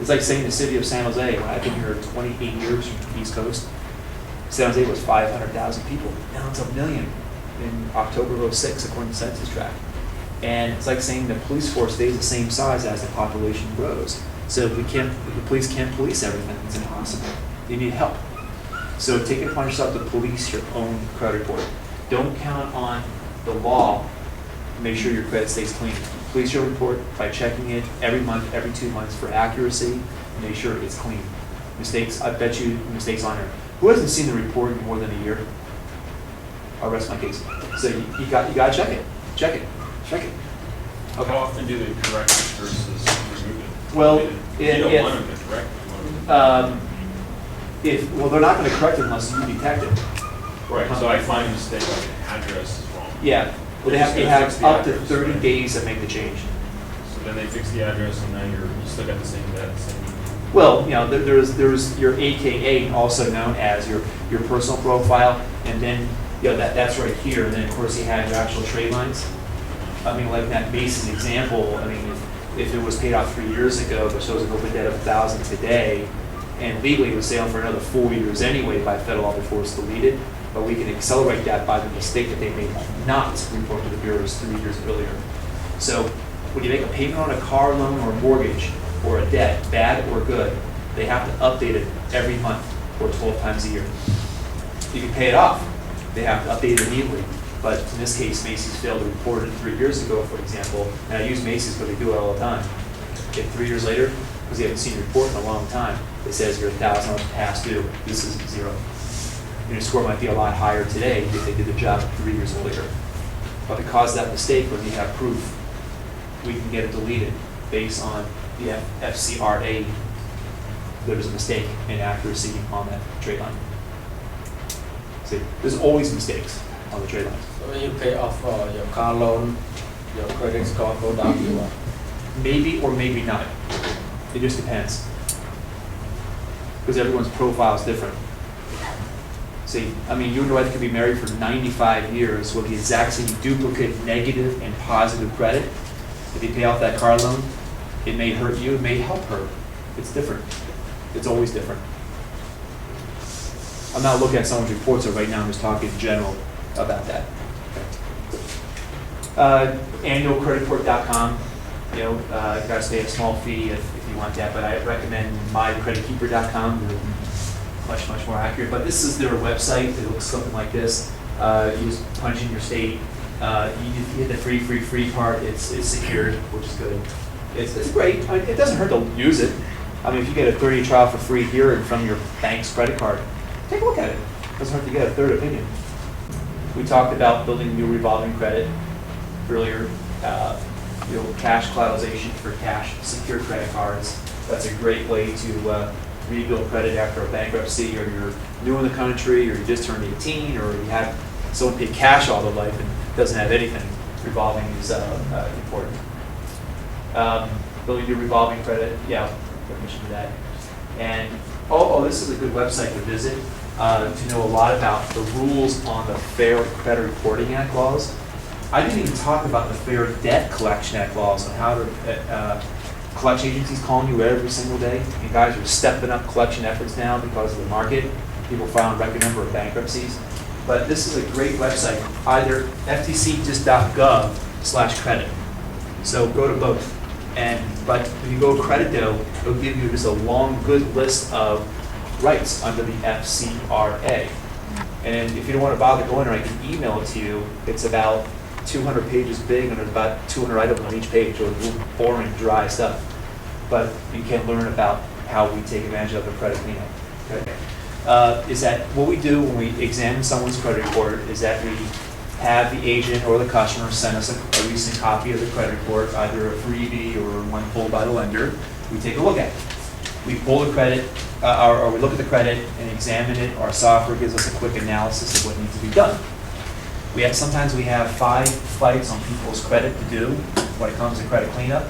It's like saying the city of San Jose, when I've been here 28 years from the East Coast, San Jose was 500,000 people. Now it's 1 million in October of '06, according to Census Tract. And it's like saying the police force stays the same size as the population grows. So if the police can't police everything, it's impossible. You need help. So take it upon yourself to police your own credit report. Don't count on the law to make sure your credit stays clean. Police your report by checking it every month, every 2 months for accuracy, and make sure it's clean. Mistakes, I bet you mistakes on there. Who hasn't seen the report in more than a year? I'll rest my case. So you got to check it. Check it. Check it. Okay. How often do they correct it versus remove it? Well, you don't want them to correct it. Well, they're not going to correct it unless you detect it. Right. So I find a mistake like an address is wrong. Yeah. Well, they have up to 30 days to make the change. So then they fix the address, and now you still got the same debt. Well, you know, there's your AKA, also known as your personal profile, and then that's right here. And then of course you have your actual trade lines. I mean, like that Macy's example. I mean, if it was paid out 3 years ago, but shows an open debt of 1,000 today, and legally it was sale for another 4 years anyway by federal law before it's deleted. But we can accelerate that by the mistake that they made not report to the bureaus 3 years earlier. So when you make a payment on a car loan or a mortgage or a debt, bad or good, they have to update it every month or 12 times a year. You can pay it off. They have to update it immediately. But in this case, Macy's failed to report it 3 years ago, for example. And I use Macy's because they do it all the time. If 3 years later, because they haven't seen a report in a long time, it says you're $1,000 past due. This is zero. Your score might be a lot higher today if they did the job 3 years earlier. But because of that mistake, when we have proof, we can get it deleted based on the FCRA. There's a mistake in accuracy on that trade line. See, there's always mistakes on the trade lines. So when you pay off your car loan, your credit score go down to what? Maybe or maybe not. It just depends. Because everyone's profile is different. See, I mean, you and your wife could be married for 95 years with the exact same duplicate negative and positive credit. If you pay off that car loan, it may hurt you, it may help her. It's different. It's always different. I'm not looking at someone's reports right now, I'm just talking in general about that. Annualcreditreport.com. You know, you got to pay a small fee if you want that, but I recommend mycreditkeeper.com. They're much more accurate. But this is their website. It looks something like this. You just punch in your state. You hit the free part. It's secured, which is good. It's great. It doesn't hurt to use it. I mean, if you get a 30-day trial for free here and from your bank's credit card, take a look at it. It doesn't hurt to get a third opinion. We talked about building new revolving credit earlier. Cash collateralization for cash secure credit cards. That's a great way to rebuild credit after a bankruptcy, or you're new in the country, or you just turned 18, or you have someone pay cash all their life and doesn't have anything. Revolving is important. Building your revolving credit, yeah, permission to that. And this is a good website to visit to know a lot about the rules on the Fair Credit Reporting Act laws. I didn't even talk about the Fair Debt Collection Act laws and how to collection agencies calling you every single day. You guys are stepping up collection efforts now because of the market. People filing record number of bankruptcies. But this is a great website, either ftcjust.gov/credit. So go to both. But when you go credit though, it'll give you just a long, good list of rights under the FCRA. And if you don't want to bother going there, I can email it to you. It's about 200 pages big, and there's about 200 items on each page, so it's a little boring, dry stuff. But you can learn about how we take advantage of the credit cleanup. Okay. Is that what we do when we examine someone's credit report is that we have the agent or the customer send us a recent copy of the credit report, either a freebie or one pulled by the lender. We take a look at it. We pull the credit, or we look at the credit and examine it. Our software gives us a quick analysis of what needs to be done. Sometimes we have 5 fights on people's credit to do when it comes to credit cleanup,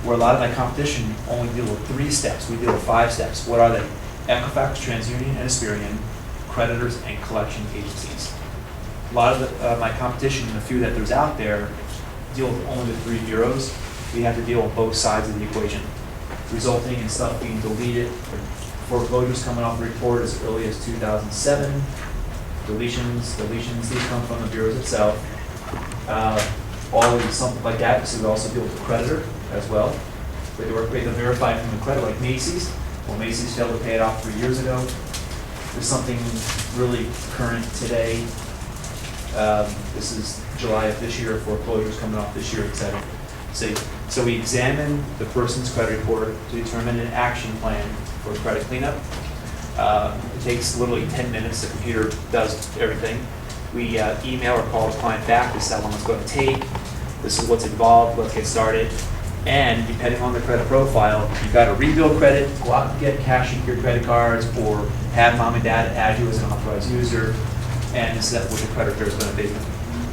where a lot of my competition only deal with 3 steps. We deal with 5 steps. What are they? Equifax, TransUnion, and Experian, creditors, and collection agencies. A lot of my competition, the few that there's out there, deal with only the 3 bureaus. We have to deal with both sides of the equation. resulting in stuff being deleted. Foreclosures coming off the report as early as 2007. Deletions, these come from the bureaus itself. Always something like that, so we also deal with the creditor as well. We have to verify from the creditor, like Macy's. Well, Macy's failed to pay it off 3 years ago. There's something really current today. This is July of this year, foreclosures coming off this year, etc. So we examine the person's credit report to determine an action plan for credit cleanup. It takes literally 10 minutes. The computer does everything. We email or call the client back. This is how long it's going to take. This is what's involved. Let's get started. And depending on the credit profile, you've got to rebuild credit, go out and get cash in your credit cards, or have mom and dad add you as an authorized user, and this is what the credit repair is going to be.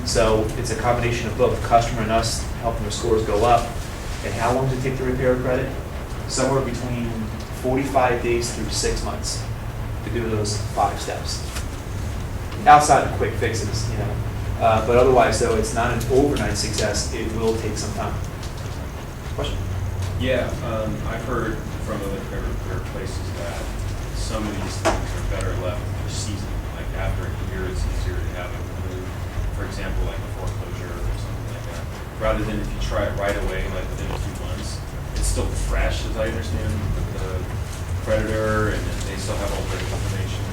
So it's a combination of both customer and us helping their scores go up. And how long does it take to repair credit? Somewhere between 45 days through 6 months to do those 5 steps. Outside of quick fixes, you know. But otherwise, though, it's not an overnight success. It will take some time. Question? Yeah, I've heard from other credit repair places that some of these things are better left for season. Like after a year, it's easier to have it removed. For example, like a foreclosure or something like that. Rather than if you try it right away, like within a few months, it's still fresh, as I understand, with the creditor, and then they still have all the information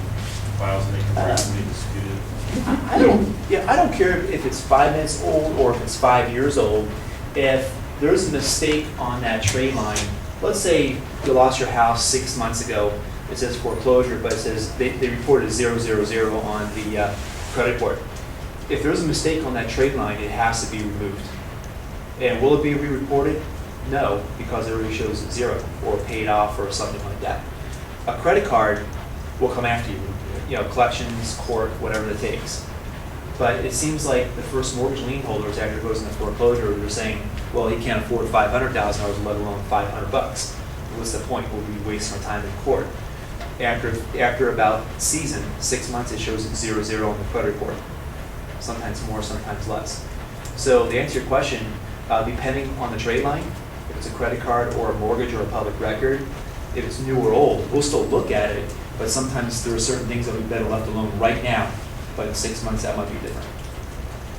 files and they can reasonably dispute it. I don't care if it's 5 minutes old or if it's 5 years old. If there's a mistake on that trade line, let's say you lost your house 6 months ago, it says foreclosure, but it says they reported 000 on the credit report. If there's a mistake on that trade line, it has to be removed. And will it be re-reported? No, because it already shows 0 or paid off or something like that. A credit card will come after you, you know, collections, court, whatever it takes. But it seems like the first mortgage lien holders, after it goes into foreclosure, they're saying, well, he can't afford $500,000, let alone $500. What's the point? We'll be wasting our time in court. After about season, 6 months, it shows 0 on the credit report. Sometimes more, sometimes less. So to answer your question, depending on the trade line, if it's a credit card or a mortgage or a public record, if it's new or old, we'll still look at it, but sometimes there are certain things that would be better left alone right now, but in 6 months that might be different.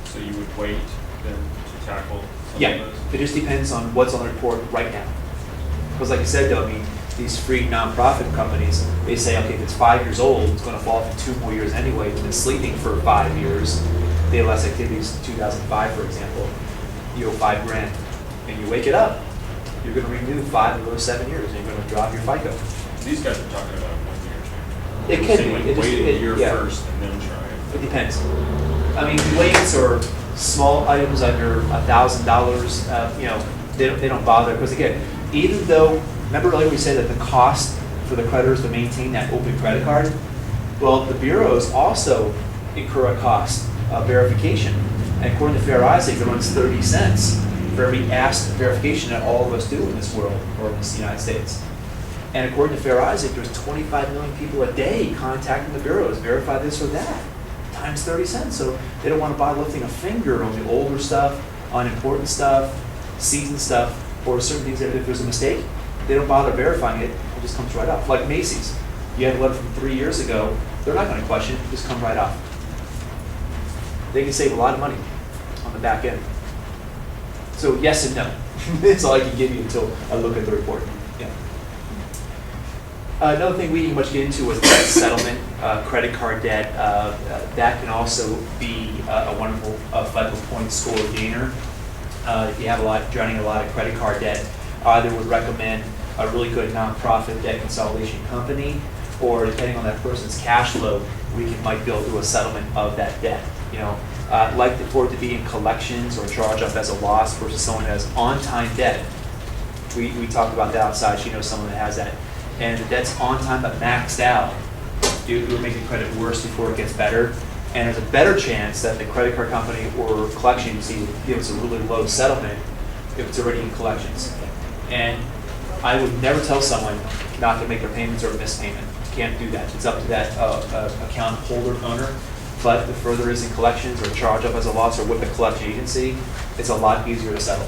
So you would wait then to tackle some Yeah, of those? it just depends on what's on the report right now. Because like I said though, I mean, these free nonprofit companies, they say, okay, if it's 5 years old, it's going to fall for 2 more years anyway. It's been sleeping for 5 years. They had less activities in 2005, for example. You owe $5 grand, and you wake it up. You're going to renew 5 of those 7 years, and you're going to drop your FICO. These guys are talking about 1 year. It can Saying, be. like, It just- wait a year yeah. first and then try it. It depends. I mean, weights or small items under $1,000, you know, they don't bother. Because again, even though, remember earlier we said that the cost for the creditors to maintain that open credit card? Well, the bureaus also incur a cost of verification. And according to Fair Isaac, it runs 30 cents for every asked verification that all of us do in this world or in the United States. And according to Fair Isaac, there's 25 million people a day contacting the bureaus, verify this or that, times 30 cents. So they don't want to bother lifting a finger on the older stuff, unimportant stuff, seasoned stuff, or certain things that if there's a mistake, they don't bother verifying it, it just comes right off. Like Macy's, you had a letter from 3 years ago, they're not going to question it, just come right off. They can save a lot of money on the back end. So yes and no. That's all I can give you until I look at the report. Yeah. Another thing we didn't much get into was debt settlement, credit card debt. That can also be a wonderful FICO point score gainer. If you have drowning a lot of credit card debt, either would recommend a really good nonprofit debt consolidation company, or depending on that person's cash flow, might be able to do a settlement of that debt. You know, like for it to be in collections or charge up as a loss versus someone who has on-time debt. We talked about that outside. She knows someone that has that. And the debt's on time but maxed out, it will make the credit worse before it gets better. And there's a better chance that the credit card company or collection agency will give us a really low settlement if it's already in collections. And I would never tell someone not to make their payments or miss payment. Can't do that. It's up to that account holder owner. But the further is in collections or charge up as a loss or with the collection agency, it's a lot easier to settle.